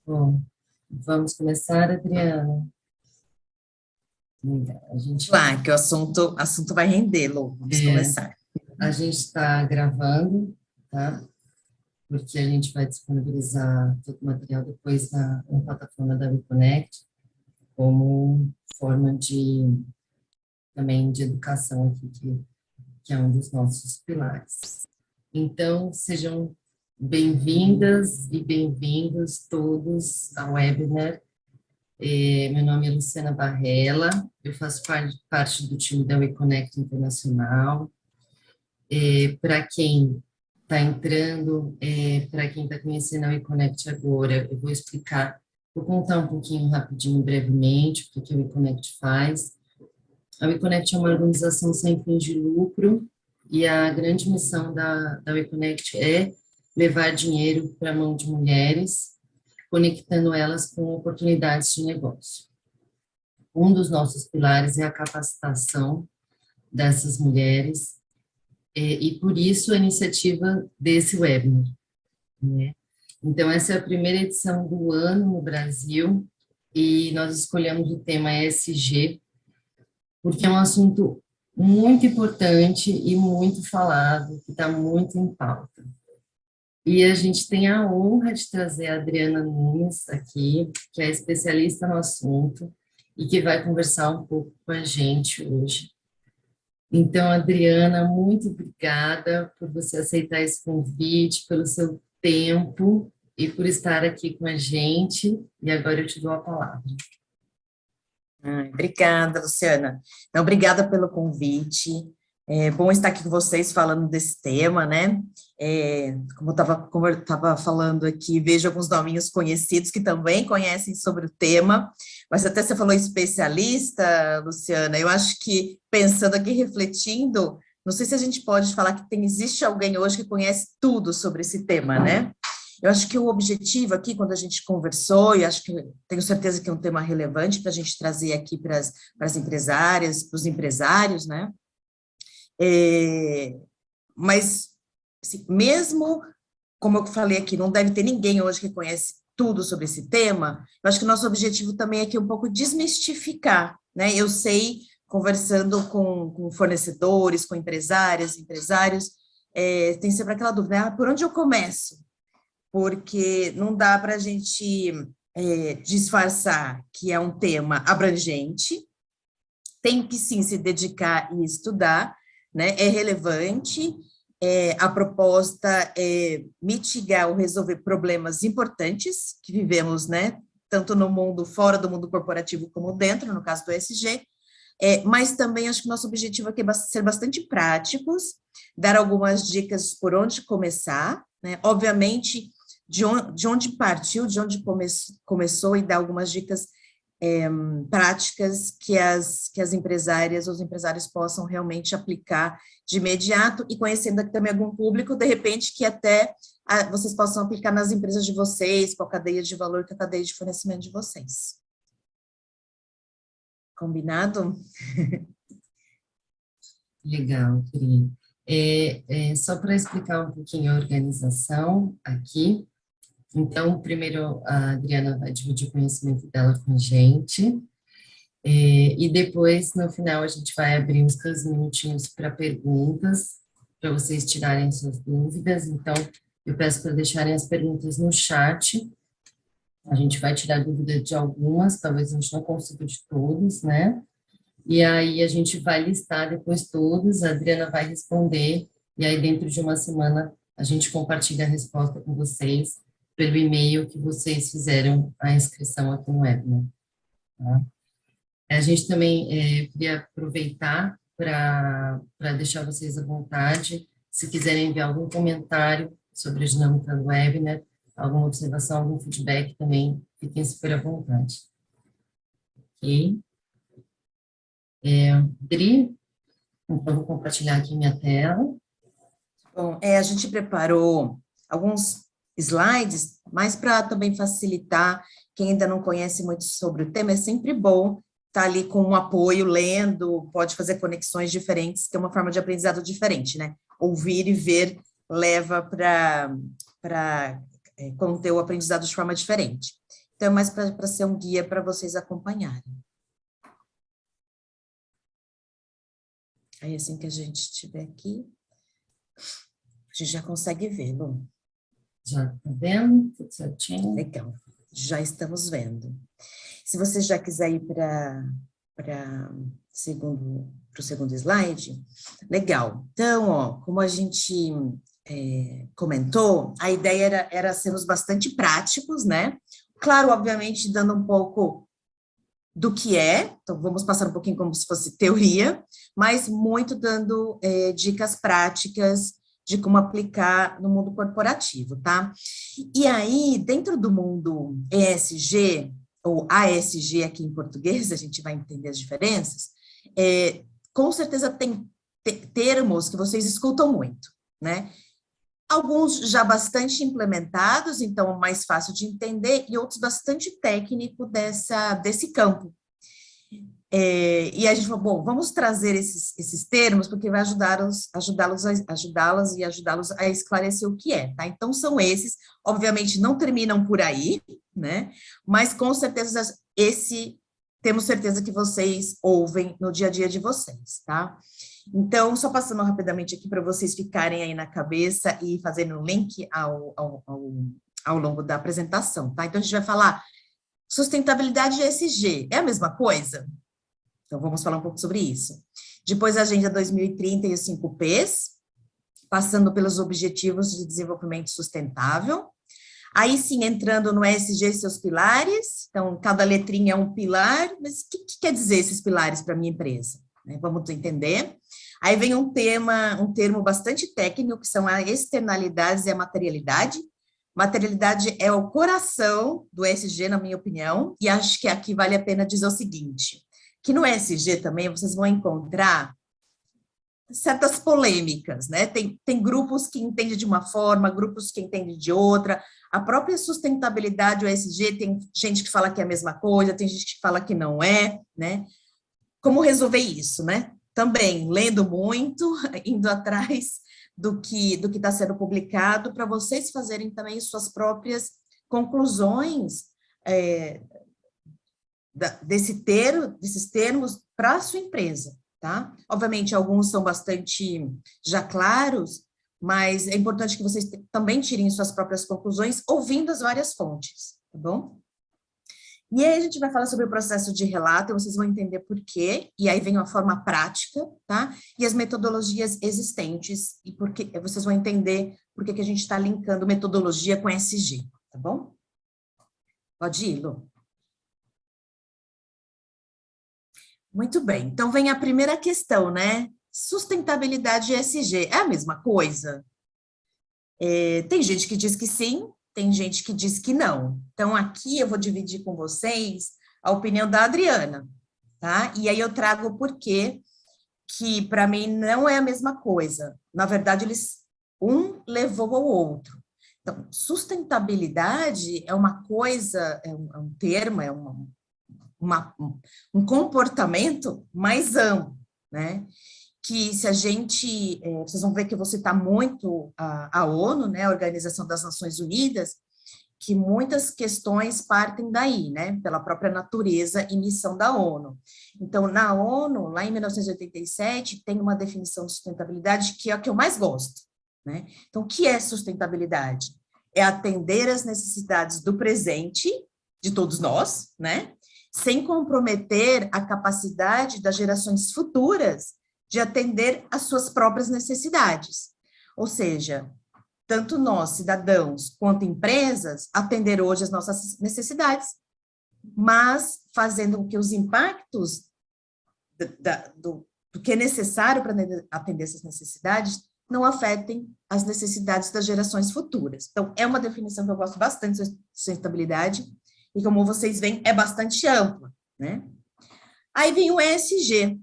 Bom, vamos começar, Adriana. A gente, Lá, que o assunto vai render, Lu. Vamos é, começar. a gente está gravando, tá? Porque a gente vai disponibilizar todo o material depois na plataforma da WeConnect, como forma também de educação aqui, que é um dos nossos pilares. Então, sejam bem-vindas e bem-vindos todos ao webinar. Meu nome é Luciana Barrella, eu faço parte do time da WeConnect Internacional. Para quem está entrando, para quem está conhecendo a WeConnect agora, eu vou explicar, vou contar um pouquinho rapidinho, brevemente, o que a WeConnect faz. A WeConnect é uma organização sem fins de lucro e a grande missão da WeConnect é levar dinheiro para a mão de mulheres, conectando elas com oportunidades de negócio. Um dos nossos pilares é a capacitação dessas mulheres, e por isso a iniciativa desse webinar, né? Então, essa é a primeira edição do ano no Brasil, e nós escolhemos o tema ESG, porque é um assunto muito importante e muito falado, que está muito em pauta. E a gente tem a honra de trazer a Adriana Nunes aqui, que é especialista no assunto e que vai conversar um pouco com a gente hoje. Então, Adriana, muito obrigada por você aceitar esse convite, pelo seu tempo e por estar aqui com a gente. E agora eu te dou a palavra. Obrigada, Luciana. Então, obrigada pelo convite. É bom estar aqui com vocês falando desse tema, né? Como eu estava falando aqui, vejo alguns nominhos conhecidos que também conhecem sobre o tema, mas até você falou especialista, Luciana, eu acho que, pensando aqui, refletindo, não sei se a gente pode falar que existe alguém hoje que conhece tudo sobre esse tema, né? Eu acho que o objetivo aqui, quando a gente conversou, e acho que tenho certeza que é um tema relevante para a gente trazer aqui para as empresárias, para os empresários, né? Mas, assim, mesmo, como eu falei aqui, não deve ter ninguém hoje que conhece tudo sobre esse tema, eu acho que o nosso objetivo também é aqui um pouco desmistificar, né? Eu sei, conversando com fornecedores, com empresárias, empresários, tem sempre aquela dúvida, por onde eu começo? Porque não dá para a gente disfarçar que é um tema abrangente, tem que sim se dedicar e estudar, né? É relevante, a proposta é mitigar ou resolver problemas importantes que vivemos, né? Tanto no mundo, fora do mundo corporativo, como dentro, no caso do ESG, mas também acho que o nosso objetivo aqui é ser bastante práticos, dar algumas dicas por onde começar, né? Obviamente, de onde partiu, de onde começou, e dar algumas dicas práticas que as empresárias ou os empresários possam realmente aplicar de imediato, e conhecendo aqui também algum público, de repente, que até vocês possam aplicar nas empresas de vocês, com a cadeia de valor, com a cadeia de fornecimento de vocês. Combinado? Legal, Pri. Só para explicar um pouquinho a organização aqui. Então, primeiro a Adriana vai dividir o conhecimento dela com a gente, e depois, no final, a gente vai abrir uns 15 minutinhos para perguntas, para vocês tirarem suas dúvidas. Então, eu peço para deixarem as perguntas no chat. A gente vai tirar dúvida de algumas, talvez a gente não consiga de todos, né? E aí a gente vai listar depois todos, a Adriana vai responder, e aí dentro de uma semana a gente compartilha a resposta com vocês pelo e-mail que vocês fizeram a inscrição aqui no webinar. Tá? A gente também queria aproveitar para deixar vocês à vontade, se quiserem enviar algum comentário sobre a dinâmica do webinar, alguma observação, algum feedback também, fiquem super à vontade. Ok? Dri, então, vou compartilhar aqui minha tela. Bom, a gente preparou alguns slides, mas para também facilitar quem ainda não conhece muito sobre o tema, é sempre bom estar ali com um apoio, lendo, pode fazer conexões diferentes, que é uma forma de aprendizado diferente, né? Ouvir e ver leva para conter o aprendizado de forma diferente. Então, é mais para ser um guia para vocês acompanharem. Aí, assim que a gente estiver aqui, a gente já consegue ver, Lu. Já tá vendo? Tudo certinho? Legal, já estamos vendo. Se você já quiser ir para o segundo slide, legal. Então, ó, como a gente comentou, a ideia era sermos bastante práticos, né? Claro, obviamente, dando um pouco do que é, então vamos passar um pouquinho como se fosse teoria, mas muito dando dicas práticas de como aplicar no mundo corporativo, tá? E aí, dentro do mundo ESG, ou ASG aqui em português, a gente vai entender as diferenças, com certeza tem termos que vocês escutam muito, né? Alguns já bastante implementados, então mais fácil de entender, e outros bastante técnico desse campo. E a gente falou, bom, vamos trazer esses termos, porque vai ajudá-los a esclarecer o que é, tá? Então, são esses, obviamente, não terminam por aí, né? Mas, com certeza, temos certeza que vocês ouvem no dia a dia de vocês, tá? Então, só passando rapidamente aqui para vocês ficarem aí na cabeça e fazendo um link ao longo da apresentação, tá? Então, a gente vai falar sustentabilidade e ESG, é a mesma coisa? Então, vamos falar um pouco sobre isso. Depois, a Agenda 2030 e os 5 Ps, passando pelos Objetivos de Desenvolvimento Sustentável. Aí, sim, entrando no ESG e seus pilares. Então, cada letrinha é um pilar, mas o que quer dizer esses pilares para a minha empresa? Vamos entender. Aí vem um termo bastante técnico, que são as externalidades e a materialidade. Materialidade é o coração do ESG, na minha opinião, e acho que aqui vale a pena dizer o seguinte, que no ESG também vocês vão encontrar certas polêmicas, né? Tem grupos que entendem de uma forma, grupos que entendem de outra. A própria sustentabilidade, o ESG, tem gente que fala que é a mesma coisa, tem gente que fala que não é, né? Como resolver isso, né? Também lendo muito, indo atrás do que está sendo publicado, para vocês fazerem também suas próprias conclusões desses termos para a sua empresa, tá? Obviamente, alguns são bastante já claros, mas é importante que vocês também tirem suas próprias conclusões, ouvindo as várias fontes, tá bom? E aí a gente vai falar sobre o processo de relato, vocês vão entender por quê, e aí vem uma forma prática, tá? E as metodologias existentes, e porque vocês vão entender por que a gente está linkando metodologia com SG, tá bom? Pode ir, Lu. Muito bem, então vem a primeira questão, né? Sustentabilidade e ESG, é a mesma coisa? Tem gente que diz que sim, tem gente que diz que não. Então, aqui eu vou dividir com vocês a opinião da Adriana, tá? E aí eu trago o porquê que, para mim, não é a mesma coisa. Na verdade, um levou ao outro. Então, sustentabilidade é uma coisa, é um termo, é um comportamento mais amplo, né? Que se a gente, vocês vão ver que eu vou citar muito a ONU, né, a Organização das Nações Unidas, que muitas questões partem daí, né, pela própria natureza e missão da ONU. Então, na ONU, lá em 1987, tem uma definição de sustentabilidade que é a que eu mais gosto, né? Então, o que é sustentabilidade? É atender às necessidades do presente, de todos nós, né, sem comprometer a capacidade das gerações futuras de atender às suas próprias necessidades. Ou seja, tanto nós, cidadãos, quanto empresas, atender hoje as nossas necessidades, mas fazendo com que os impactos do que é necessário para atender essas necessidades não afetem as necessidades das gerações futuras. Então, é uma definição que eu gosto bastante de sustentabilidade, e como vocês veem, é bastante ampla, né? Aí vem o ESG.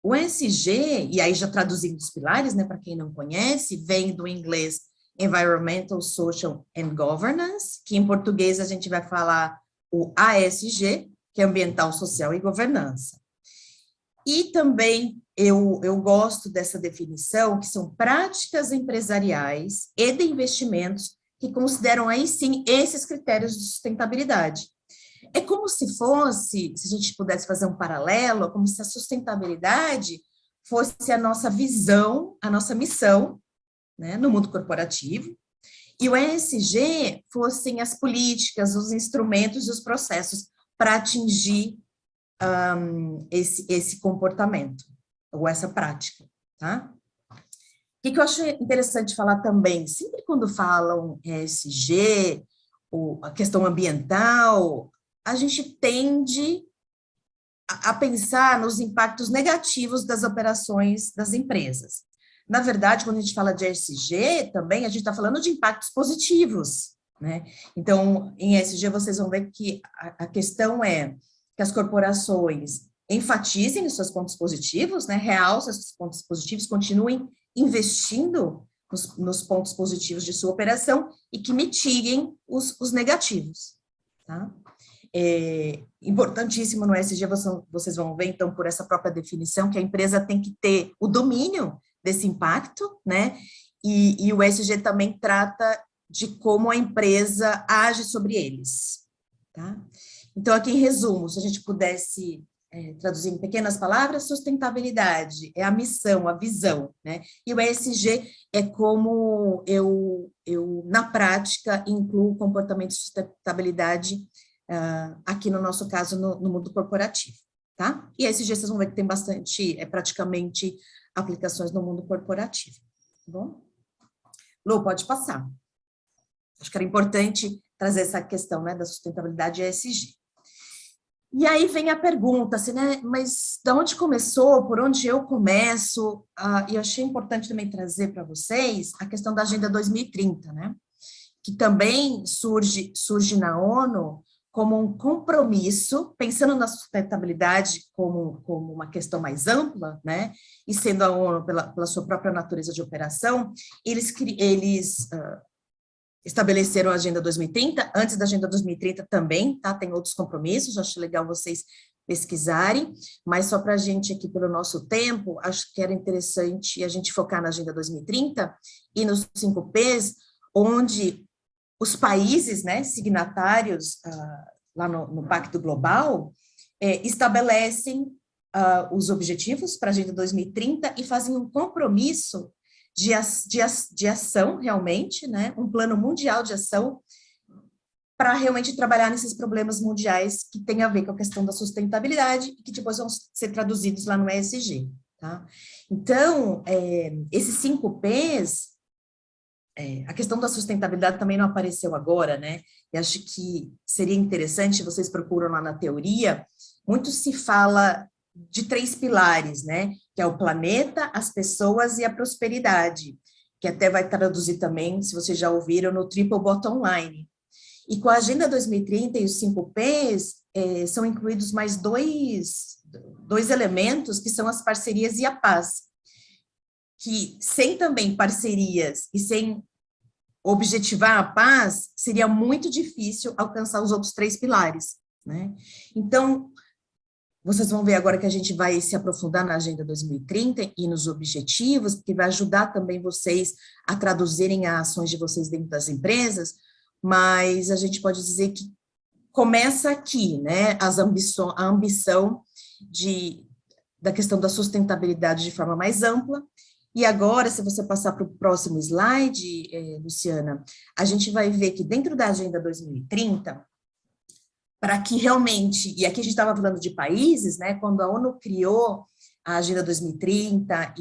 O ESG, e aí já traduzindo os pilares, né, para quem não conhece, vem do inglês Environmental, Social and Governance, que em português a gente vai falar o ASG, que é Ambiental, Social e Governança. E também eu gosto dessa definição, que são práticas empresariais e de investimentos que consideram aí sim esses critérios de sustentabilidade. É como se fosse, se a gente pudesse fazer um paralelo, como se a sustentabilidade fosse a nossa visão, a nossa missão, né, no mundo corporativo, e o ESG fossem as políticas, os instrumentos e os processos para atingir esse comportamento, ou essa prática, tá? O que eu acho interessante falar também, sempre quando falam ESG, ou a questão ambiental, a gente tende a pensar nos impactos negativos das operações das empresas. Na verdade, quando a gente fala de ESG, também a gente está falando de impactos positivos, né? Então, em ESG, vocês vão ver que a questão é que as corporações enfatizem os seus pontos positivos, né? Realçem os pontos positivos, continuem investindo nos pontos positivos de sua operação e que mitiguem os negativos, tá? É importantíssimo no ESG, vocês vão ver, então, por essa própria definição, que a empresa tem que ter o domínio desse impacto, né? E o ESG também trata de como a empresa age sobre eles, tá? Então, aqui em resumo, se a gente pudesse traduzir em pequenas palavras, sustentabilidade é a missão, a visão, né? E o ESG é como eu na prática, incluo o comportamento de sustentabilidade aqui no nosso caso, no mundo corporativo, tá? E ESG vocês vão ver que tem bastante, praticamente, aplicações no mundo corporativo, tá bom? Lu, pode passar. Acho que era importante trazer essa questão, né, da sustentabilidade ESG. E aí vem a pergunta, assim, né, mas de onde começou, por onde eu começo? E eu achei importante também trazer para vocês a questão da Agenda 2030, né, que também surge na ONU como um compromisso, pensando na sustentabilidade como uma questão mais ampla, né, e sendo a ONU, pela sua própria natureza de operação, eles estabeleceram a Agenda 2030, antes da Agenda 2030 também, tá, tem outros compromissos, acho legal vocês pesquisarem, mas só para a gente aqui, pelo nosso tempo, acho que era interessante a gente focar na Agenda 2030 e nos 5 Ps, onde os países, né, signatários lá no Pacto Global, estabelecem os objetivos para a Agenda 2030 e fazem um compromisso de ação, realmente, né, um plano mundial de ação para realmente trabalhar nesses problemas mundiais que tem a ver com a questão da sustentabilidade e que depois vão ser traduzidos lá no ESG, tá? Então, esses 5 Ps, a questão da sustentabilidade também não apareceu agora, né? E acho que seria interessante, vocês procuram lá na teoria, muito se fala de 3 pilares, né? Que é o planeta, as pessoas e a prosperidade, que até vai traduzir também, se vocês já ouviram, no Triple Bottom Line. E com a Agenda 2030 e os 5 Ps, são incluídos mais dois elementos, que são as parcerias e a paz, que sem também parcerias e sem objetivar a paz, seria muito difícil alcançar os outros 3 pilares, né? Então, vocês vão ver agora que a gente vai se aprofundar na Agenda 2030 e nos objetivos, porque vai ajudar também vocês a traduzirem as ações de vocês dentro das empresas, mas a gente pode dizer que começa aqui, né, a ambição da questão da sustentabilidade de forma mais ampla. E agora, se você passar para o próximo slide, Luciana, a gente vai ver que dentro da Agenda 2030, para que realmente, e aqui a gente estava falando de países, né, quando a ONU criou a Agenda 2030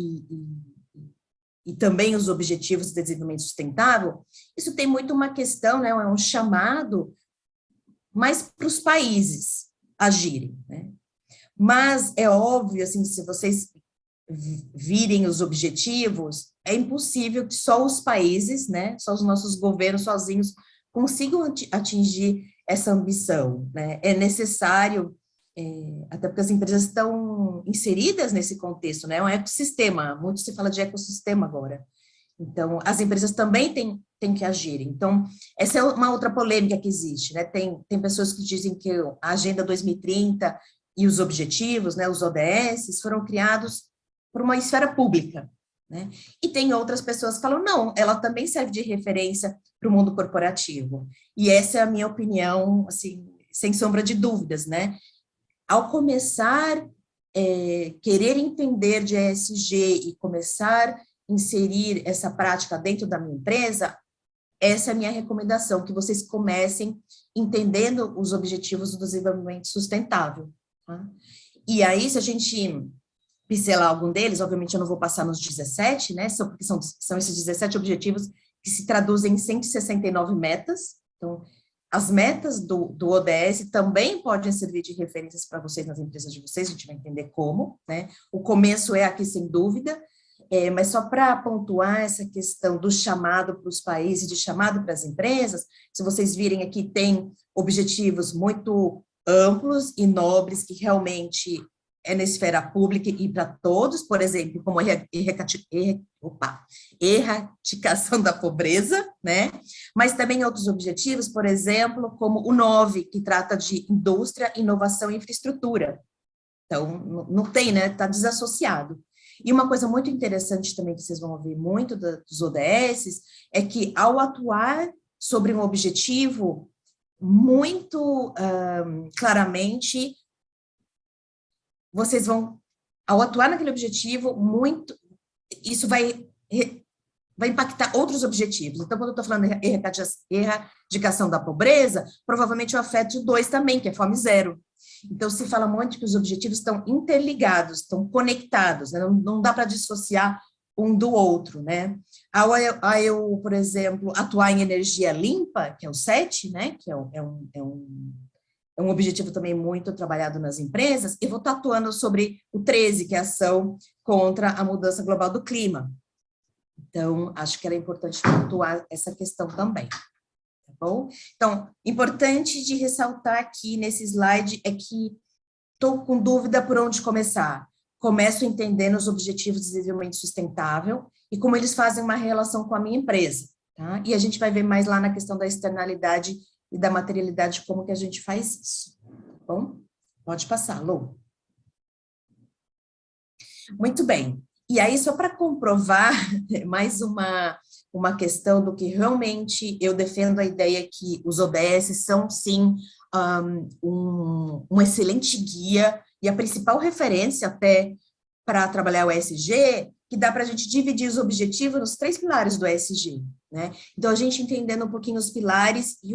e também os Objetivos de Desenvolvimento Sustentável, isso tem muito uma questão, né, é um chamado mais para os países agirem, né? Mas é óbvio, assim, se vocês virem os objetivos, é impossível que só os países, né, só os nossos governos sozinhos consigam atingir essa ambição, né? É necessário até porque as empresas estão inseridas nesse contexto, né? É um ecossistema, muito se fala de ecossistema agora. Então, as empresas também têm que agir. Então, essa é uma outra polêmica que existe, né? Tem pessoas que dizem que a Agenda 2030 e os objetivos, né, os ODS, foram criados por uma esfera pública, né? E tem outras pessoas que falam, não, ela também serve de referência para o mundo corporativo. E essa é a minha opinião, assim, sem sombra de dúvidas, né? Ao começar querer entender de ESG e começar a inserir essa prática dentro da minha empresa, essa é a minha recomendação, que vocês comecem entendendo os objetivos do desenvolvimento sustentável. Tá? E aí, se a gente pincelar algum deles, obviamente eu não vou passar nos 17, né, porque são esses 17 objetivos que se traduzem em 169 metas. Então, as metas do ODS também podem servir de referências para vocês nas empresas de vocês, a gente vai entender como, né? O começo é aqui, sem dúvida, mas só para pontuar essa questão do chamado para os países, de chamado para as empresas, se vocês virem aqui, tem objetivos muito amplos e nobres que realmente é na esfera pública e para todos, por exemplo, como erradicação da pobreza, né? Mas também outros objetivos, por exemplo, como o 9, que trata de indústria, inovação e infraestrutura. Então, não tem, né? Está desassociado. E uma coisa muito interessante também que vocês vão ouvir muito dos ODS é que, ao atuar sobre um objetivo, muito claramente, vocês vão, ao atuar naquele objetivo, isso vai impactar outros objetivos. Então, quando eu estou falando de erradicação da pobreza, provavelmente eu afeto o 2 também, que é fome zero. Então, se fala muito que os objetivos estão interligados, estão conectados, né? Não dá para dissociar um do outro, né? Ao eu, por exemplo, atuar em energia limpa, que é o 7, né? Que é um objetivo também muito trabalhado nas empresas, e vou estar atuando sobre o 13, que é a ação contra a mudança global do clima. Então, acho que era importante pontuar essa questão também. Tá bom? Então, importante de ressaltar aqui nesse slide é que estou com dúvida por onde começar. Começo entendendo os objetivos de desenvolvimento sustentável e como eles fazem uma relação com a minha empresa. Tá? E a gente vai ver mais lá na questão da externalidade e da materialidade, como que a gente faz isso. Tá bom? Pode passar, Lu. Muito bem. E aí, só para comprovar mais uma questão do que realmente eu defendo a ideia que os ODS são, sim, um excelente guia e a principal referência até para trabalhar o ESG, que dá para a gente dividir os objetivos nos 3 pilares do ESG, né? Então, a gente entendendo um pouquinho os pilares e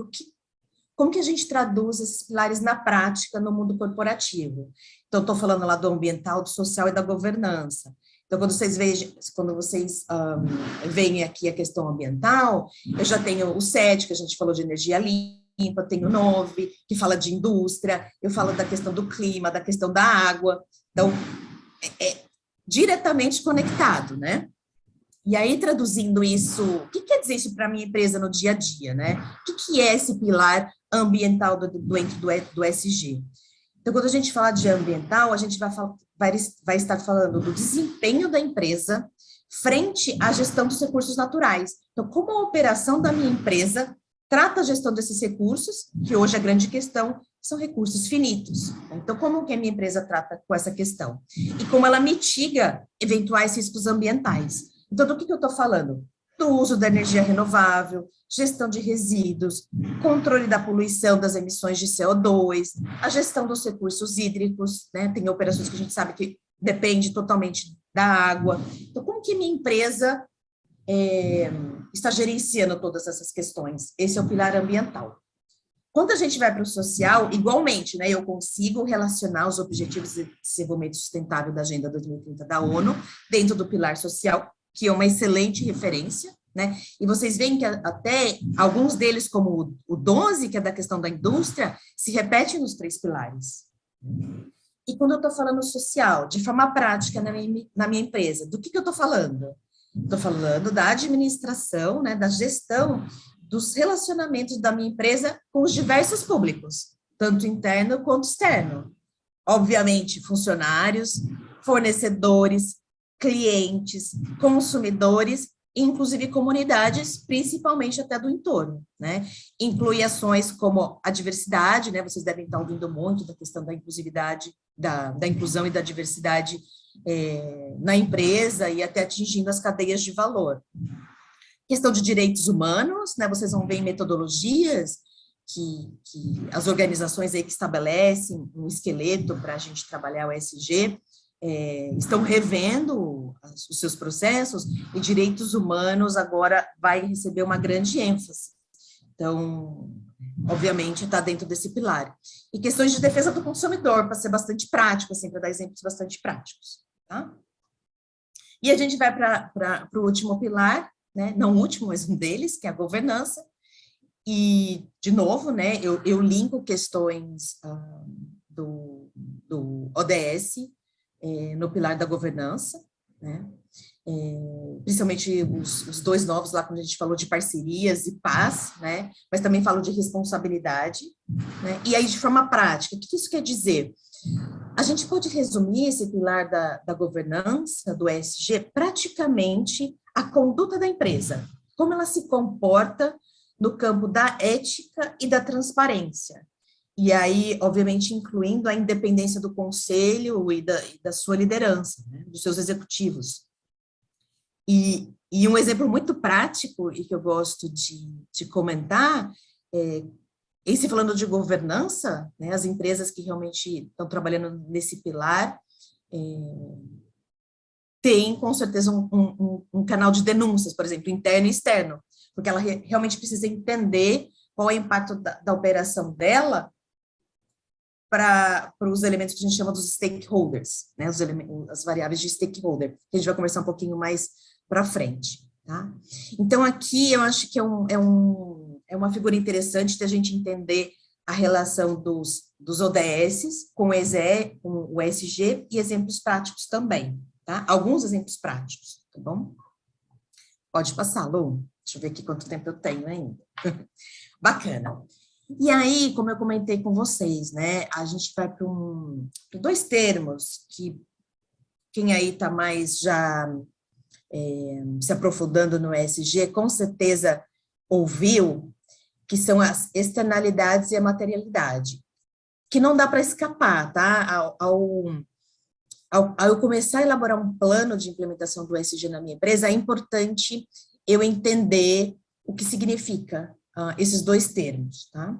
como que a gente traduz esses pilares na prática no mundo corporativo. Então, estou falando lá do ambiental, do social e da governança. Então, quando vocês veem aqui a questão ambiental, eu já tenho o 7, que a gente falou de energia limpa, tenho o 9, que fala de indústria, eu falo da questão do clima, da questão da água. Então, é diretamente conectado, né? E aí, traduzindo isso, o que quer dizer isso para a minha empresa no dia a dia, né? O que é esse pilar ambiental do ESG? Então, quando a gente fala de ambiental, a gente vai estar falando do desempenho da empresa frente à gestão dos recursos naturais. Então, como a operação da minha empresa trata a gestão desses recursos, que hoje a grande questão são recursos finitos. Então, como que a minha empresa trata com essa questão? E como ela mitiga eventuais riscos ambientais. Então, do que eu estou falando? Do uso da energia renovável, gestão de resíduos, controle da poluição das emissões de CO2, a gestão dos recursos hídricos, né? Tem operações que a gente sabe que depende totalmente da água. Então, como que minha empresa está gerenciando todas essas questões? Esse é o pilar ambiental. Quando a gente vai para o social, igualmente, né, eu consigo relacionar os objetivos de desenvolvimento sustentável da Agenda 2030 da ONU dentro do pilar social, que é uma excelente referência, né? E vocês veem que até alguns deles, como o 12, que é da questão da indústria, se repete nos 3 pilares. E quando eu estou falando social, de forma prática na minha empresa, do que eu estou falando? Estou falando da administração, né, da gestão dos relacionamentos da minha empresa com os diversos públicos, tanto interno quanto externo. obviamente, funcionários, fornecedores, clientes, consumidores, inclusive comunidades, principalmente até do entorno, né? Inclui ações como a diversidade, né? Vocês devem estar ouvindo muito da questão da inclusividade, da inclusão e da diversidade na empresa e até atingindo as cadeias de valor. Questão de direitos humanos, né? Vocês vão ver em metodologias que as organizações aí que estabelecem um esqueleto para a gente trabalhar o ESG, estão revendo os seus processos, e direitos humanos agora vai receber uma grande ênfase. Então, obviamente, está dentro desse pilar. E questões de defesa do consumidor, para ser bastante prático, assim, para dar exemplos bastante práticos. Tá? E a gente vai para o último pilar, né? Não o último, mas um deles, que é a governança. E, de novo, né, eu linko questões do ODS no pilar da governança, né, principalmente os dois novos lá, quando a gente falou de parcerias e paz, né, mas também falo de responsabilidade, né, e aí de forma prática, o que isso quer dizer? A gente pode resumir esse pilar da governança, do ESG, praticamente a conduta da empresa, como ela se comporta no campo da ética e da transparência. E aí, obviamente, incluindo a independência do conselho e da sua liderança, né, dos seus executivos. E um exemplo muito prático, e que eu gosto de comentar, esse falando de governança, né, as empresas que realmente estão trabalhando nesse pilar, têm, com certeza, um canal de denúncias, por exemplo, interno e externo, porque ela realmente precisa entender qual é o impacto da operação dela para os elementos que a gente chama dos stakeholders, né, as variáveis de stakeholder, que a gente vai conversar um pouquinho mais para frente, tá? Então, aqui eu acho que é uma figura interessante de a gente entender a relação dos ODS com o ESG e exemplos práticos também, tá? Alguns exemplos práticos, tá bom? Pode passar, Lu. Deixa eu ver aqui quanto tempo eu tenho ainda. Bacana. E aí, como eu comentei com vocês, né, a gente vai para dois termos que quem aí está mais já se aprofundando no ESG, com certeza ouviu, que são as externalidades e a materialidade, que não dá para escapar, tá? Ao eu começar a elaborar um plano de implementação do ESG na minha empresa, é importante eu entender o que significa esses dois termos, tá?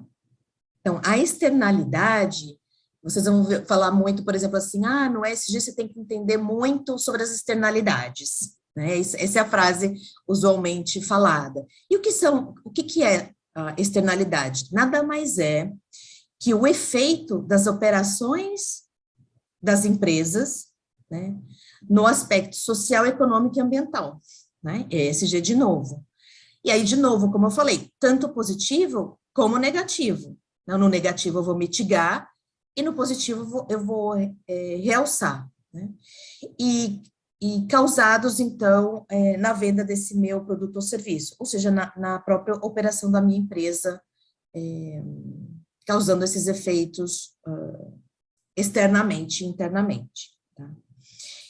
Então, a externalidade, vocês vão falar muito, por exemplo, assim, no ESG você tem que entender muito sobre as externalidades, né? Essa é a frase usualmente falada. E o que é a externalidade? Nada mais é que o efeito das operações das empresas, né, no aspecto social, econômico e ambiental, né? ESG de novo. E aí, de novo, como eu falei, tanto positivo como negativo. No negativo eu vou mitigar e no positivo eu vou realçar, né? E causados, então, na venda desse meu produto ou serviço, ou seja, na própria operação da minha empresa, causando esses efeitos externamente e internamente. Tá?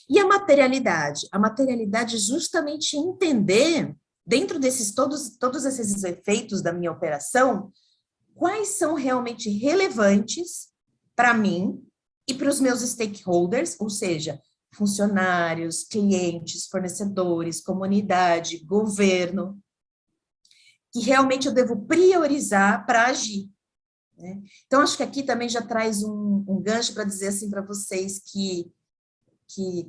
E a materialidade? A materialidade é justamente entender, dentro desses todos esses efeitos da minha operação, quais são realmente relevantes para mim e para os meus stakeholders, ou seja, funcionários, clientes, fornecedores, comunidade, governo, que realmente eu devo priorizar para agir. Né? Então, acho que aqui também já traz um gancho para dizer assim para vocês que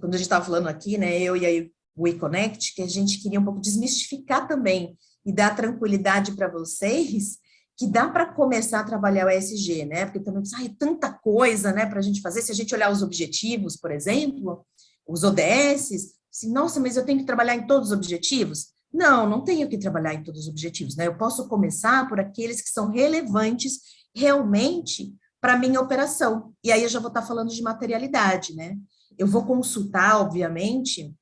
quando a gente estava falando aqui, né, eu e a WeConnect, que a gente queria um pouco desmistificar também e dar tranquilidade para vocês que dá para começar a trabalhar o ESG, né? Porque também é tanta coisa, né, para a gente fazer. Se a gente olhar os objetivos, por exemplo, os ODS, assim, nossa, mas eu tenho que trabalhar em todos os objetivos? Não tenho que trabalhar em todos os objetivos, né? Eu posso começar por aqueles que são relevantes realmente para a minha operação. E aí eu já vou estar falando de materialidade, né? Eu vou consultar, obviamente,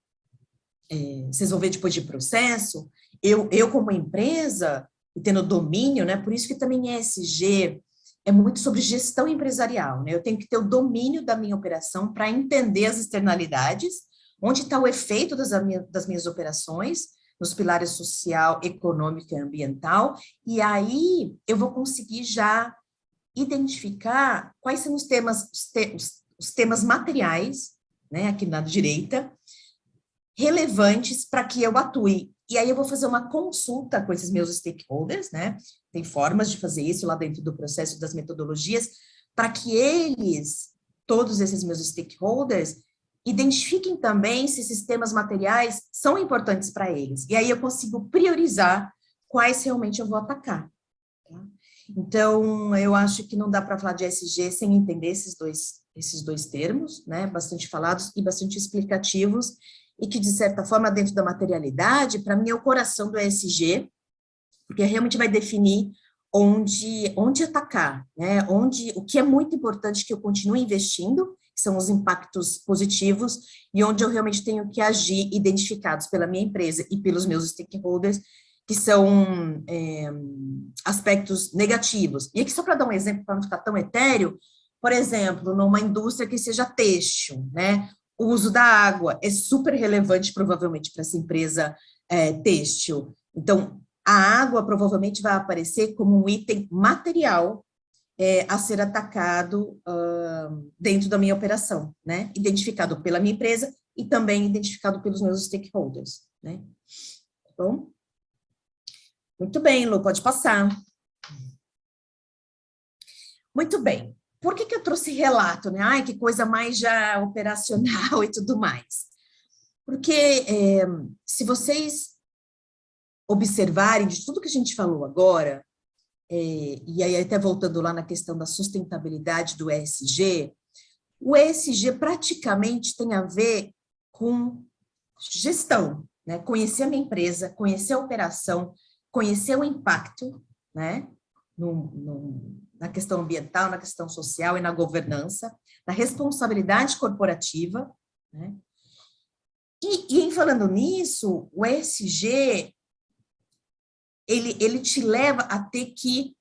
vocês vão ver depois de processo, eu como empresa, e tendo domínio, né? Por isso que também ESG é muito sobre gestão empresarial, né? Eu tenho que ter o domínio da minha operação para entender as externalidades, onde está o efeito das minhas operações, nos pilares social, econômico e ambiental, e aí eu vou conseguir já identificar quais são os temas materiais, né, aqui na direita, relevantes para que eu atue. E aí eu vou fazer uma consulta com esses meus stakeholders, né? Tem formas de fazer isso lá dentro do processo das metodologias, para que eles, todos esses meus stakeholders, identifiquem também se esses temas materiais são importantes para eles. E aí eu consigo priorizar quais realmente eu vou atacar. Tá? Então, eu acho que não dá para falar de ESG sem entender esses dois termos, né? Bastante falados e bastante explicativos, e que, de certa forma, dentro da materialidade, para mim é o coração do ESG, porque realmente vai definir onde atacar, né? O que é muito importante que eu continue investindo, que são os impactos positivos, e onde eu realmente tenho que agir, identificados pela minha empresa e pelos meus stakeholders, que são aspectos negativos. E aqui, só para dar um exemplo, para não ficar tão etéreo, por exemplo, numa indústria que seja têxtil, né? O uso da água é super relevante, provavelmente, para essa empresa têxtil. Então, a água provavelmente vai aparecer como um item material a ser atacado dentro da minha operação, né? Identificado pela minha empresa e também identificado pelos meus stakeholders, né? Tá bom? Muito bem, Lu, pode passar. Muito bem. Por que eu trouxe relato, né? Ai, que coisa mais já operacional e tudo mais. Porque se vocês observarem de tudo que a gente falou agora, e aí até voltando lá na questão da sustentabilidade do ESG, o ESG praticamente tem a ver com gestão, né? Conhecer a minha empresa, conhecer a operação, conhecer o impacto, né? Na questão ambiental, na questão social e na governança, na responsabilidade corporativa, né? E em falando nisso, o ESG, ele te leva a ter que,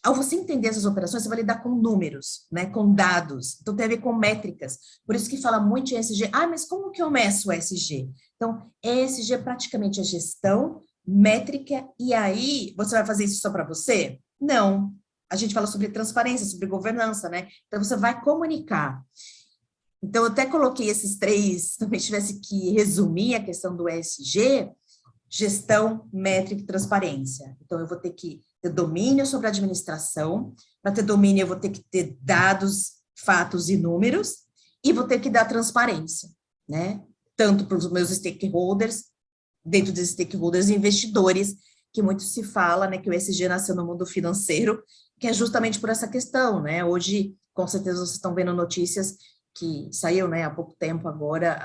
ao você entender essas operações, você vai lidar com números, né, com dados, então tem a ver com métricas, por isso que fala muito em ESG, mas como que eu meço o ESG? Então, ESG praticamente é gestão, métrica, e aí, você vai fazer isso só para você? Não, a gente fala sobre transparência, sobre governança, né, então você vai comunicar. Então, eu até coloquei esses três, se também tivesse que resumir a questão do ESG, gestão, métrica e transparência. Então, eu vou ter que ter domínio sobre a administração, para ter domínio eu vou ter que ter dados, fatos e números, e vou ter que dar transparência, né? Tanto para os meus stakeholders, dentro dos stakeholders e investidores, que muito se fala, né, que o ESG nasceu no mundo financeiro, que é justamente por essa questão, né? Hoje, com certeza, vocês estão vendo notícias que saiu, né, há pouco tempo agora,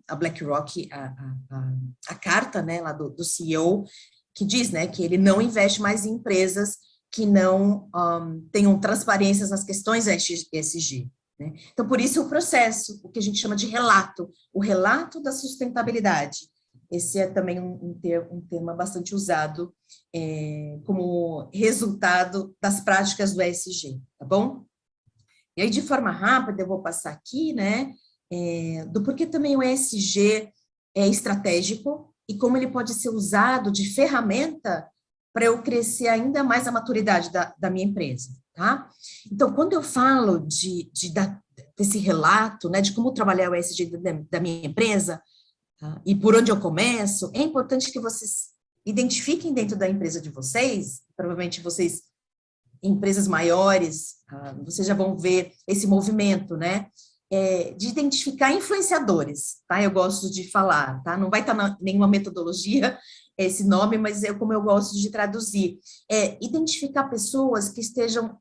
a BlackRock, a carta, né, lá do CEO, que diz, né, que ele não investe mais em empresas que não tenham transparências nas questões ESG, né? Então, por isso o processo, o que a gente chama de relato, o relato da sustentabilidade. Esse é também um tema bastante usado como resultado das práticas do ESG, tá bom? E aí, de forma rápida, eu vou passar aqui, né, do porquê também o ESG é estratégico e como ele pode ser usado de ferramenta para eu crescer ainda mais a maturidade da minha empresa, tá? Então, quando eu falo desse relato, né, de como trabalhar o ESG da minha empresa, tá, e por onde eu começo, é importante que vocês identifiquem dentro da empresa de vocês, provavelmente vocês empresas maiores, vocês já vão ver esse movimento, né, de identificar influenciadores, tá? Eu gosto de falar, tá? Não vai estar nenhuma metodologia esse nome, mas como eu gosto de traduzir, identificar pessoas que estejam,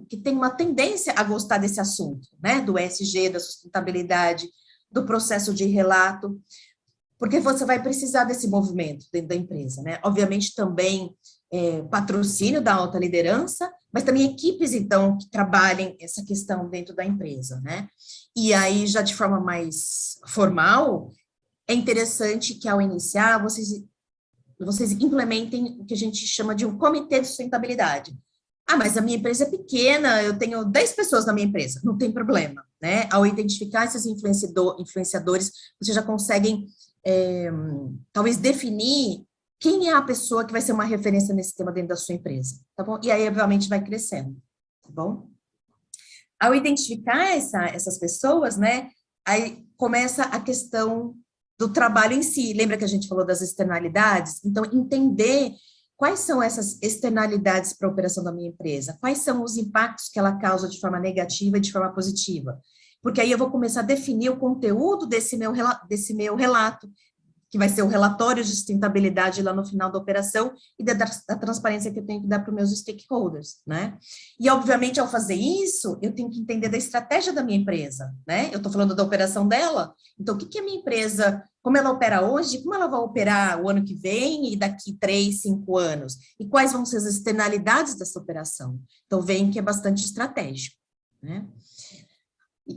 que têm uma tendência a gostar desse assunto, né, do ESG, da sustentabilidade, do processo de relato, porque você vai precisar desse movimento dentro da empresa, né? Obviamente também patrocínio da alta liderança, mas também equipes, então, que trabalhem essa questão dentro da empresa, né? E aí, já de forma mais formal, é interessante que, ao iniciar, vocês implementem o que a gente chama de um comitê de sustentabilidade, Ah, mas a minha empresa é pequena, eu tenho 10 pessoas na minha empresa. Não tem problema, né? Ao identificar esses influenciadores, vocês já conseguem, talvez, definir quem é a pessoa que vai ser uma referência nesse tema dentro da sua empresa, tá bom? E aí, obviamente, vai crescendo, tá bom? Ao identificar essas pessoas, né, aí começa a questão do trabalho em si. Lembra que a gente falou das externalidades? Então, entender quais são essas externalidades para a operação da minha empresa, quais são os impactos que ela causa de forma negativa e de forma positiva. Porque aí eu vou começar a definir o conteúdo desse meu relato, que vai ser o relatório de sustentabilidade lá no final da operação e da transparência que eu tenho que dar para os meus stakeholders, né? E, obviamente, ao fazer isso, eu tenho que entender da estratégia da minha empresa, né? Eu estou falando da operação dela, então, o que a minha empresa, como ela opera hoje, como ela vai operar o ano que vem e daqui 3, 5 anos? E quais vão ser as externalidades dessa operação? Então, vem que é bastante estratégico, né?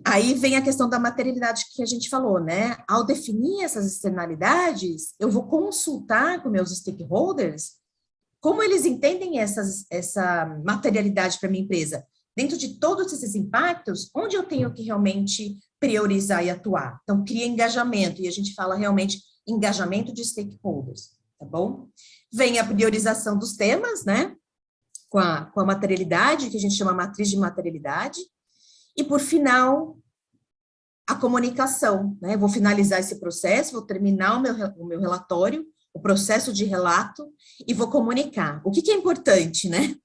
Aí vem a questão da materialidade que a gente falou, né? Ao definir essas externalidades, eu vou consultar com meus stakeholders como eles entendem essa materialidade para a minha empresa. Dentro de todos esses impactos, onde eu tenho que realmente priorizar e atuar? Então, cria engajamento, e a gente fala realmente engajamento de stakeholders, tá bom? Vem a priorização dos temas, né? Com a materialidade, que a gente chama matriz de materialidade. E, por final, a comunicação, né? Vou finalizar esse processo, vou terminar o meu relatório, o processo de relato, e vou comunicar. O que é importante, né?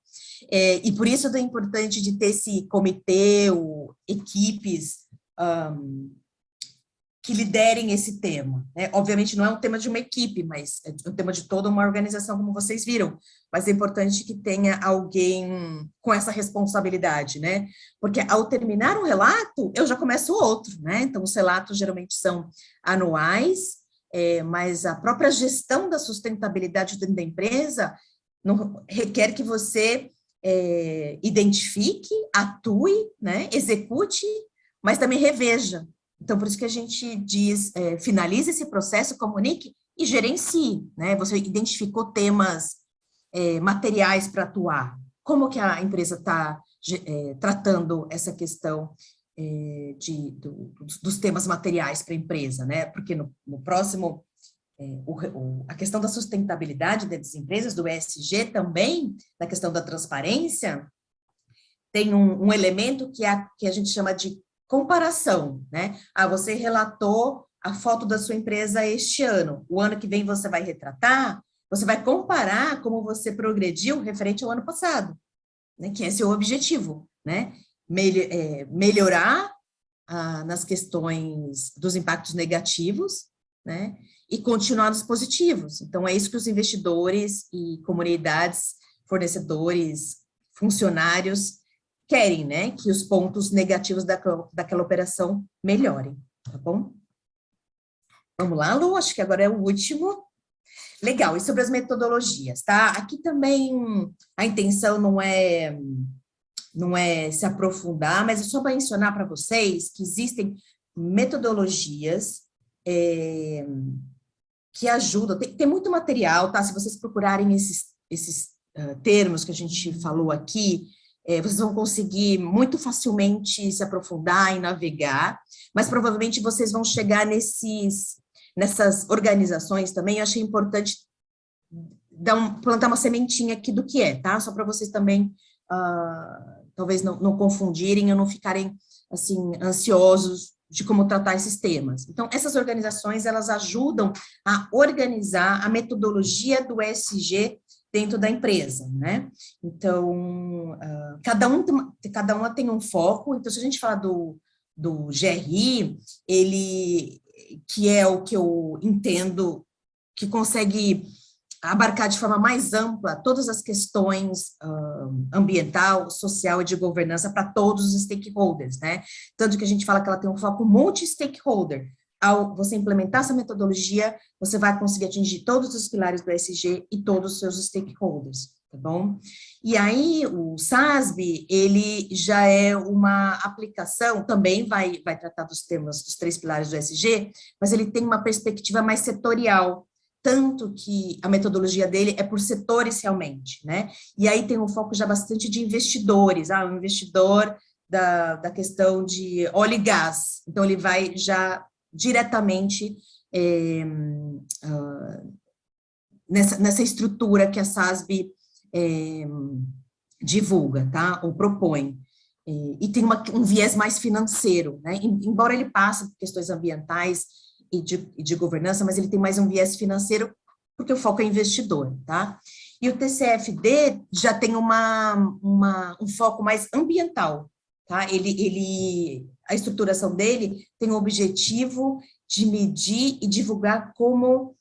E por isso é importante de ter esse comitê, ou equipes que liderem esse tema, né? Obviamente não é um tema de uma equipe, mas é um tema de toda uma organização, como vocês viram, mas é importante que tenha alguém com essa responsabilidade, né? Porque ao terminar um relato, eu já começo outro, né? Então, os relatos geralmente são anuais, mas a própria gestão da sustentabilidade dentro da empresa não, requer que você identifique, atue, né? Execute, mas também reveja. Então, por isso que a gente diz, finalize esse processo, comunique e gerencie, né? Você identificou temas materiais para atuar. Como que a empresa está tratando essa questão dos temas materiais para a empresa, né? Porque no próximo, a questão da sustentabilidade das empresas, do ESG também, na questão da transparência, tem um elemento que a gente chama de comparação, né? Ah, você relatou a foto da sua empresa este ano, o ano que vem você vai retratar, você vai comparar como você progrediu referente ao ano passado, né? Que esse é o objetivo, né? Melhorar nas questões dos impactos negativos, né? E continuar nos positivos. Então, é isso que os investidores e comunidades, fornecedores, funcionários querem, né, que os pontos negativos daquela operação melhorem, tá bom? Vamos lá, Lu, acho que agora é o último. Legal, e sobre as metodologias, tá? Aqui também a intenção não é se aprofundar, mas é só para mencionar para vocês que existem metodologias que ajudam, tem muito material, tá? Se vocês procurarem esses termos que a gente falou aqui, vocês vão conseguir muito facilmente se aprofundar e navegar, mas provavelmente vocês vão chegar nessas organizações também. Eu achei importante plantar uma sementinha aqui do que é, tá? Só para vocês também, talvez não confundirem ou não ficarem, assim, ansiosos de como tratar esses temas. Então, essas organizações, elas ajudam a organizar a metodologia do ESG dentro da empresa, né? Então, cada uma tem um foco. Então, se a gente falar do GRI, ele, que é o que eu entendo, que consegue abarcar de forma mais ampla todas as questões ambiental, social e de governança para todos os stakeholders, né? Tanto que a gente fala que ela tem um foco multi-stakeholder. Ao você implementar essa metodologia, você vai conseguir atingir todos os pilares do ESG e todos os seus stakeholders, tá bom? E aí, o SASB, ele já é uma aplicação, também vai tratar dos temas dos 3 pilares do ESG, mas ele tem uma perspectiva mais setorial. tanto que a metodologia dele é por setores realmente, né? E aí tem um foco já bastante de investidores, um investidor da questão de óleo e gás. Então, ele vai já diretamente nessa estrutura que a SASB divulga, tá? Ou propõe. E tem um viés mais financeiro, né? Embora ele passe por questões ambientais e de governança, mas ele tem mais um viés financeiro, porque o foco é investidor, tá? E o TCFD já tem um foco mais ambiental, tá? A estruturação dele tem o objetivo de medir e divulgar como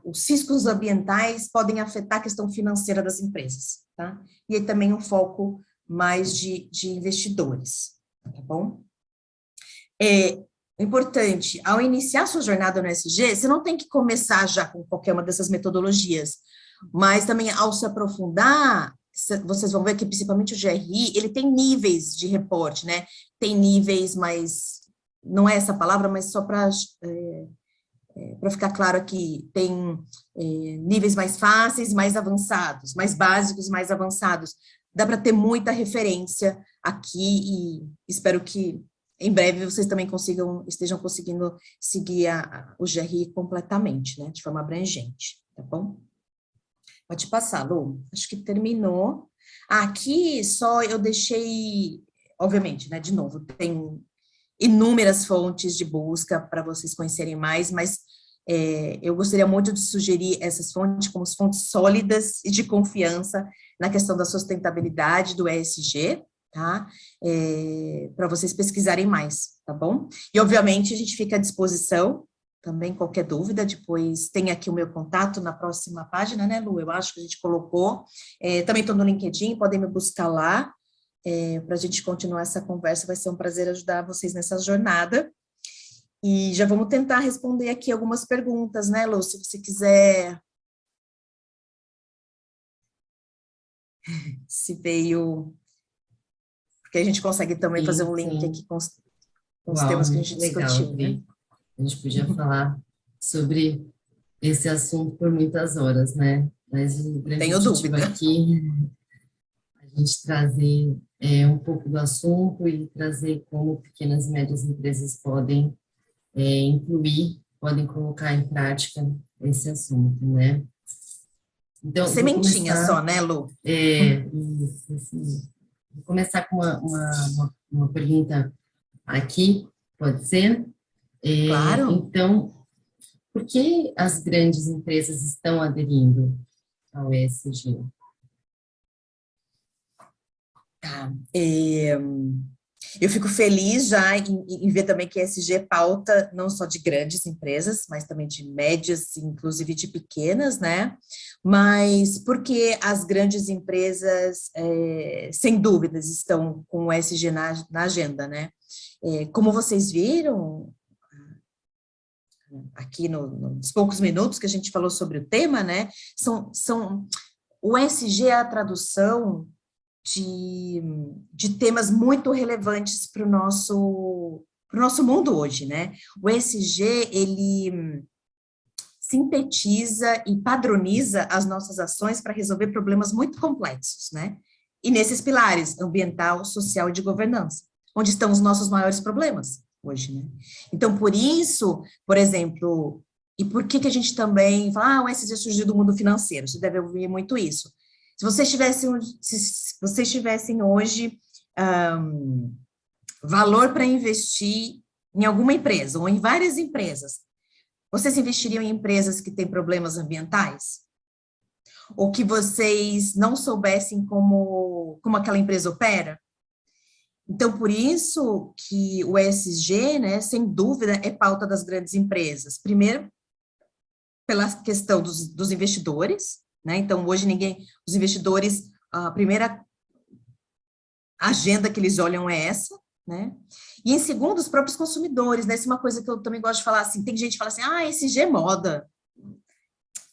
os riscos ambientais podem afetar a questão financeira das empresas, tá? E aí também um foco mais de investidores, tá bom? Importante, ao iniciar sua jornada no ESG, você não tem que começar já com qualquer uma dessas metodologias, mas também ao se aprofundar, vocês vão ver que principalmente o GRI, ele tem níveis de reporte, né? Tem níveis mais, não é essa palavra, mas só para ficar claro aqui, tem níveis mais fáceis, mais avançados, mais básicos, mais avançados. Dá para ter muita referência aqui e espero que em breve vocês também estejam conseguindo seguir o GRI completamente, né, de forma abrangente, tá bom? Pode passar, Lu. Acho que terminou. Aqui só eu deixei, obviamente, né, de novo, tem inúmeras fontes de busca para vocês conhecerem mais, mas eu gostaria muito de sugerir essas fontes como fontes sólidas e de confiança na questão da sustentabilidade do ESG, tá? Para vocês pesquisarem mais, tá bom? E, obviamente, a gente fica à disposição, também qualquer dúvida, depois tem aqui o meu contato na próxima página, né, Lu? Eu acho que a gente colocou. Também estou no LinkedIn, podem me buscar lá, para a gente continuar essa conversa, vai ser um prazer ajudar vocês nessa jornada. E já vamos tentar responder aqui algumas perguntas, né, Lu? Se você quiser. Se veio. Porque a gente consegue também fazer um link aqui com os temas que a gente discutiu, né? A gente podia falar sobre esse assunto por muitas horas, né? Mas o grande Tenho objetivo dúvida. aqui é a gente trazer um pouco do assunto e trazer como pequenas e médias empresas podem incluir, podem colocar em prática esse assunto, né? Então, Sementinha só, né, Lu? Isso, assim. Vou começar com uma pergunta aqui, pode ser? Claro. Então, por que as grandes empresas estão aderindo ao ESG? Tá. Eu fico feliz já em ver também que a ESG pauta não só de grandes empresas, mas também de médias, inclusive de pequenas, né? Mas porque as grandes empresas, sem dúvidas, estão com o ESG na agenda, né? Como vocês viram, aqui nos poucos minutos que a gente falou sobre o tema, né? O ESG é a tradução de temas muito relevantes para o nosso mundo hoje, né? O ESG, ele sintetiza e padroniza as nossas ações para resolver problemas muito complexos, né? E nesses pilares, ambiental, social e de governança, onde estão os nossos maiores problemas hoje, né? Então, por isso, por exemplo, e por que a gente também fala, o ESG surgiu do mundo financeiro, você deve ouvir muito isso. Se vocês tivessem hoje valor para investir em alguma empresa, ou em várias empresas, vocês investiriam em empresas que têm problemas ambientais? Ou que vocês não soubessem como aquela empresa opera? Então, por isso que o ESG, né, sem dúvida, é pauta das grandes empresas. Primeiro, pela questão dos investidores, né? Então, hoje os investidores, a primeira agenda que eles olham é essa, né? E em segundo, os próprios consumidores, né? Essa é uma coisa que eu também gosto de falar, assim, tem gente que fala assim, ESG é moda,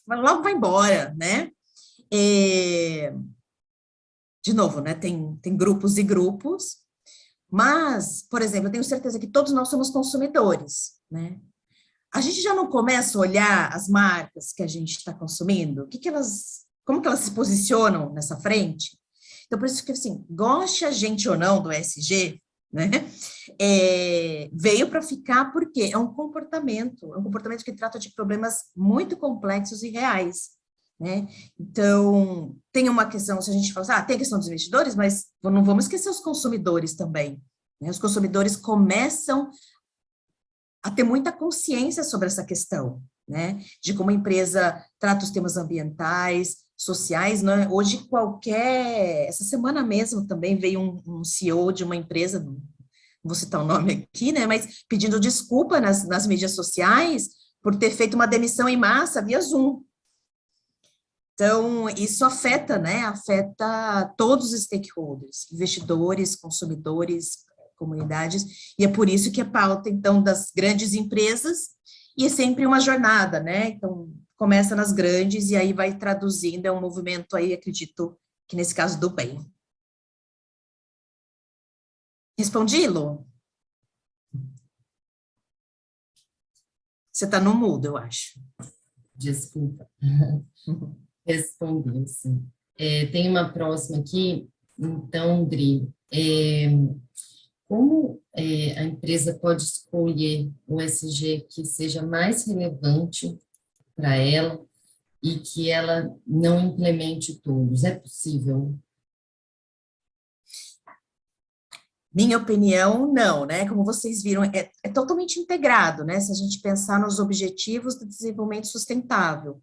logo vai embora, né? De novo, né? Tem grupos e grupos, mas, por exemplo, eu tenho certeza que todos nós somos consumidores, né? a gente já não começa a olhar as marcas que a gente está consumindo? Como que elas se posicionam nessa frente? Então, por isso que, assim, goste a gente ou não do ESG, né? Veio para ficar porque é um comportamento que trata de problemas muito complexos e reais, né? Então, tem uma questão, se a gente fala assim, tem a questão dos investidores, mas não vamos esquecer os consumidores também, né? Os consumidores começam a ter muita consciência sobre essa questão, né? De como a empresa trata os temas ambientais, sociais, né? Hoje essa semana mesmo também veio um CEO de uma empresa, não vou citar o nome aqui, né? Mas pedindo desculpa nas mídias sociais por ter feito uma demissão em massa via Zoom. Então, isso afeta, né? Afeta todos os stakeholders, investidores, consumidores, comunidades, e é por isso que é pauta, então, das grandes empresas, e é sempre uma jornada, né? Então, começa nas grandes e aí vai traduzindo, é um movimento aí, acredito, que nesse caso do bem. Respondi, Lu? Você está no mudo, eu acho. Desculpa. Respondi, sim. Tem uma próxima aqui, então, Dri, como a empresa pode escolher o ESG que seja mais relevante para ela e que ela não implemente todos? É possível? Minha opinião, não, né? Como vocês viram, é totalmente integrado, né? Se a gente pensar nos objetivos do desenvolvimento sustentável.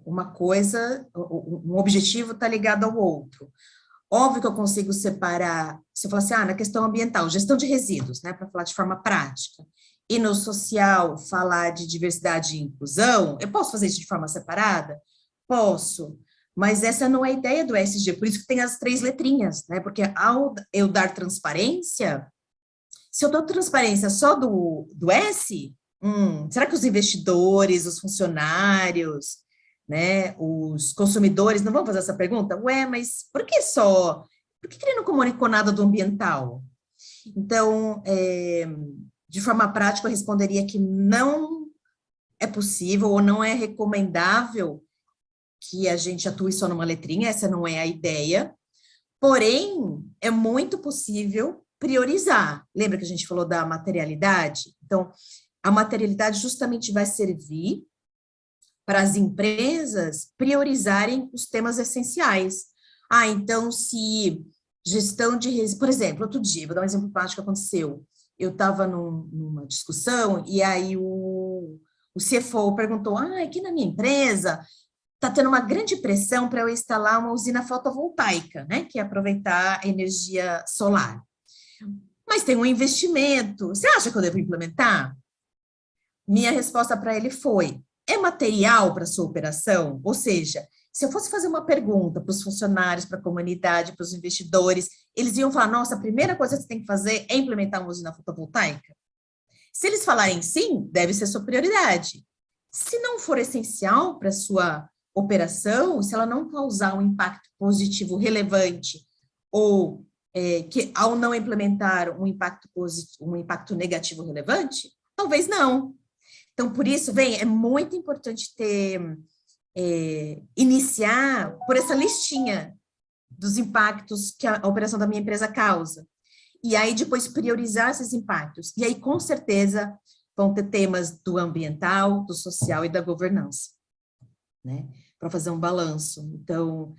Um objetivo está ligado ao outro. Óbvio que eu consigo separar, se eu falar assim, na questão ambiental, gestão de resíduos, né, para falar de forma prática, e no social, falar de diversidade e inclusão, eu posso fazer isso de forma separada? Posso, mas essa não é a ideia do ESG, por isso que tem as 3 letrinhas, né, porque ao eu dar transparência, se eu dou transparência só do S, será que os investidores, os funcionários, né, os consumidores não vão fazer essa pergunta? Ué, mas por que só? Por que ele não comunicou nada do ambiental? Então, de forma prática, eu responderia que não é possível ou não é recomendável que a gente atue só numa letrinha, essa não é a ideia, porém, é muito possível priorizar. Lembra que a gente falou da materialidade? Então, a materialidade justamente vai servir para as empresas priorizarem os temas essenciais. Então, se gestão de resíduos, por exemplo, outro dia, vou dar um exemplo prático que aconteceu. Eu estava numa discussão e aí o CFO perguntou, aqui na minha empresa está tendo uma grande pressão para eu instalar uma usina fotovoltaica, né, que é aproveitar a energia solar. Mas tem um investimento, você acha que eu devo implementar? Minha resposta para ele foi, é material para a sua operação? Ou seja, se eu fosse fazer uma pergunta para os funcionários, para a comunidade, para os investidores, eles iam falar, nossa, a primeira coisa que você tem que fazer é implementar uma usina fotovoltaica? Se eles falarem sim, deve ser sua prioridade. Se não for essencial para a sua operação, se ela não causar um impacto positivo relevante, ou que ao não implementar um impacto negativo relevante, talvez não. Então, por isso, é muito importante iniciar por essa listinha dos impactos que a operação da minha empresa causa. E aí, depois, priorizar esses impactos. E aí, com certeza, vão ter temas do ambiental, do social e da governança, né? Para fazer um balanço. Então,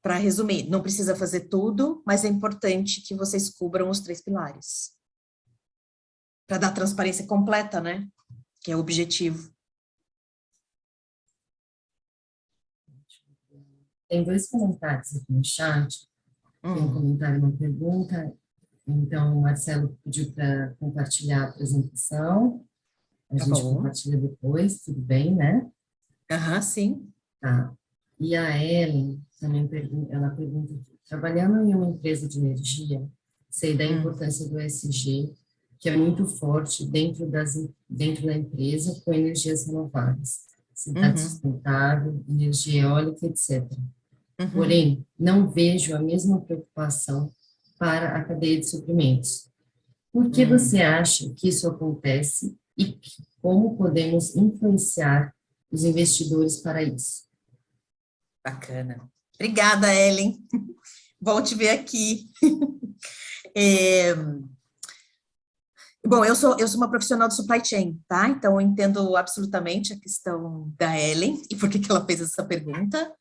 para resumir, não precisa fazer tudo, mas é importante que vocês cubram os 3 pilares. Para dar transparência completa, né? Que é o objetivo. Tem 2 comentários aqui no chat. Tem um comentário e uma pergunta. Então, o Marcelo pediu para compartilhar a apresentação. A gente compartilha depois, tudo bem, né? Sim. Tá. E a Ellen também ela pergunta, trabalhando em uma empresa de energia, sei da importância do ESG, que é muito forte dentro da empresa com energias renováveis, cidade sustentável, energia eólica, etc. Porém, não vejo a mesma preocupação para a cadeia de suprimentos. Por que você acha que isso acontece e como podemos influenciar os investidores para isso. Bacana. Obrigada, Ellen. Bom te ver aqui. Bom, eu sou uma profissional de supply chain, tá? Então, eu entendo absolutamente a questão da Ellen e por que que ela fez essa pergunta.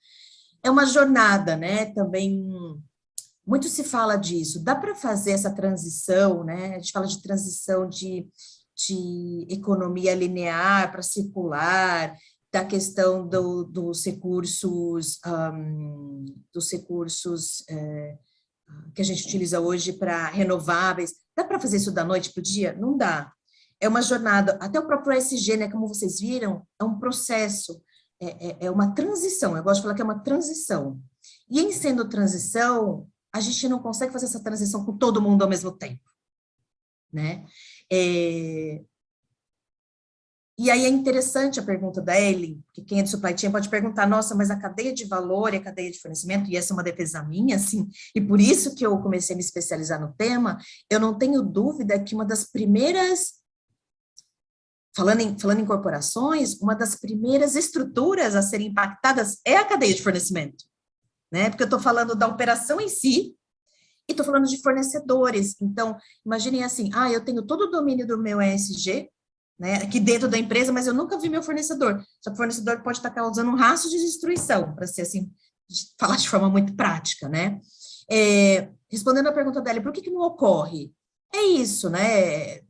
É uma jornada, né? Também, muito se fala disso. Dá para fazer essa transição, né? A gente fala de transição de economia linear para circular, da questão dos recursos, que a gente utiliza hoje para renováveis. Dá para fazer isso da noite para o dia? Não dá. É uma jornada, até o próprio ESG, né, como vocês viram, é um processo, é uma transição, eu gosto de falar que é uma transição. E em sendo transição, a gente não consegue fazer essa transição com todo mundo ao mesmo tempo, né? E aí é interessante a pergunta da Ellen, que quem é de supply chain pode perguntar, nossa, mas a cadeia de valor e a cadeia de fornecimento, e essa é uma defesa minha, assim, e por isso que eu comecei a me especializar no tema, eu não tenho dúvida que uma das primeiras, falando em corporações, uma das primeiras estruturas a serem impactadas é a cadeia de fornecimento, né? Porque eu estou falando da operação em si, e estou falando de fornecedores. Então, imaginem assim, eu tenho todo o domínio do meu ESG, né, aqui dentro da empresa, mas eu nunca vi meu fornecedor. Só que o fornecedor pode estar causando um rastro de destruição, para ser assim, falar de forma muito prática, né? Respondendo a pergunta dela, por que não ocorre? É isso, né?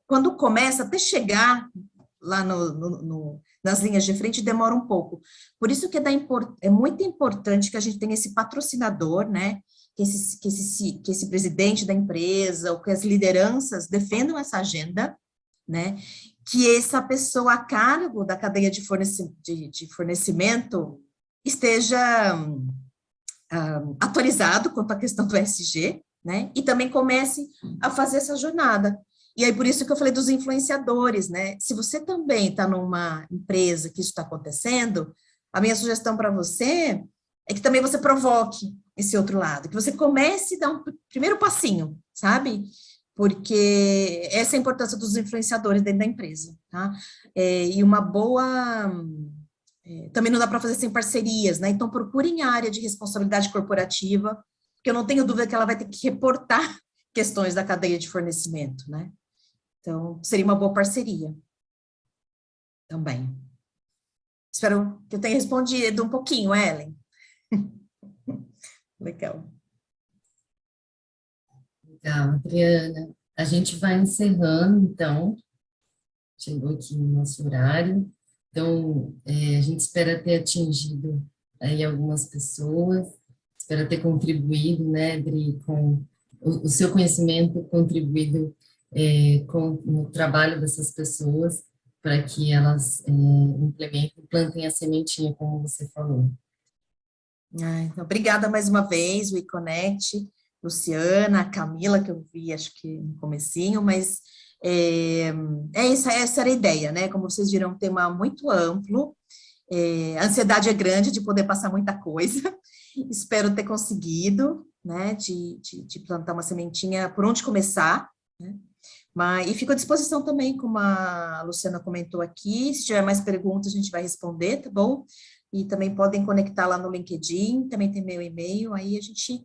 Quando começa, até chegar lá nas linhas de frente, demora um pouco. Por isso que é muito importante que a gente tenha esse patrocinador, né? Que esse presidente da empresa, ou que as lideranças defendam essa agenda, né? Que essa pessoa a cargo da cadeia de fornecimento esteja atualizado quanto à questão do ESG, né? E também comece a fazer essa jornada. E aí, por isso que eu falei dos influenciadores, né? Se você também está numa empresa que isso está acontecendo, a minha sugestão para você é que também você provoque esse outro lado, que você comece a dar um primeiro passinho, sabe? Porque essa é a importância dos influenciadores dentro da empresa, tá? E uma boa... também não dá para fazer sem parcerias, né? Então, procurem a área de responsabilidade corporativa, porque eu não tenho dúvida que ela vai ter que reportar questões da cadeia de fornecimento, né? Então, seria uma boa parceria também. Espero que eu tenha respondido um pouquinho, Ellen. Legal. Legal, Adriana. A gente vai encerrando, então. Chegou aqui no nosso horário. Então, a gente espera ter atingido aí algumas pessoas, espera ter contribuído, né, Adri, com o seu conhecimento, contribuído com o trabalho dessas pessoas, para que elas implementem, plantem a sementinha, como você falou. Então, obrigada mais uma vez, o eConnect, Luciana, a Camila, que eu vi, acho que no comecinho, mas essa era a ideia, né? Como vocês viram, um tema muito amplo, a ansiedade é grande de poder passar muita coisa, espero ter conseguido, né, de plantar uma sementinha por onde começar, né? E fico à disposição também, como a Luciana comentou aqui, se tiver mais perguntas a gente vai responder, tá bom? E também podem conectar lá no LinkedIn, também tem meu e-mail, aí a gente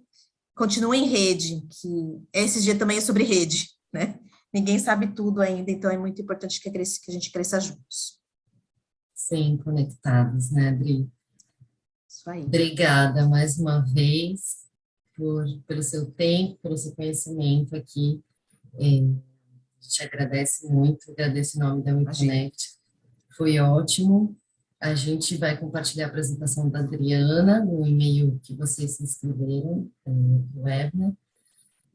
continua em rede, que esse dia também é sobre rede, né? Ninguém sabe tudo ainda, então é muito importante que a gente cresça juntos. Sim, conectados, né, Adri? Isso aí. Obrigada mais uma vez pelo seu tempo, pelo seu conhecimento aqui. A gente agradece muito, agradeço em nome da WeConnect. Foi ótimo. A gente vai compartilhar a apresentação da Adriana no e-mail que vocês se inscreveram no webinar.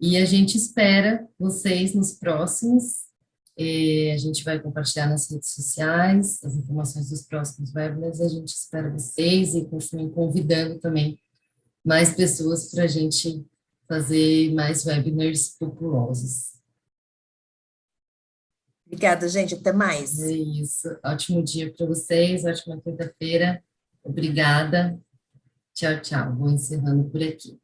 E a gente espera vocês nos próximos. A gente vai compartilhar nas redes sociais as informações dos próximos webinars. A gente espera vocês e continuem convidando também mais pessoas para a gente fazer mais webinars populosos. Obrigada, gente. Até mais. É isso. Ótimo dia para vocês, ótima quinta-feira. Obrigada. Tchau, tchau. Vou encerrando por aqui.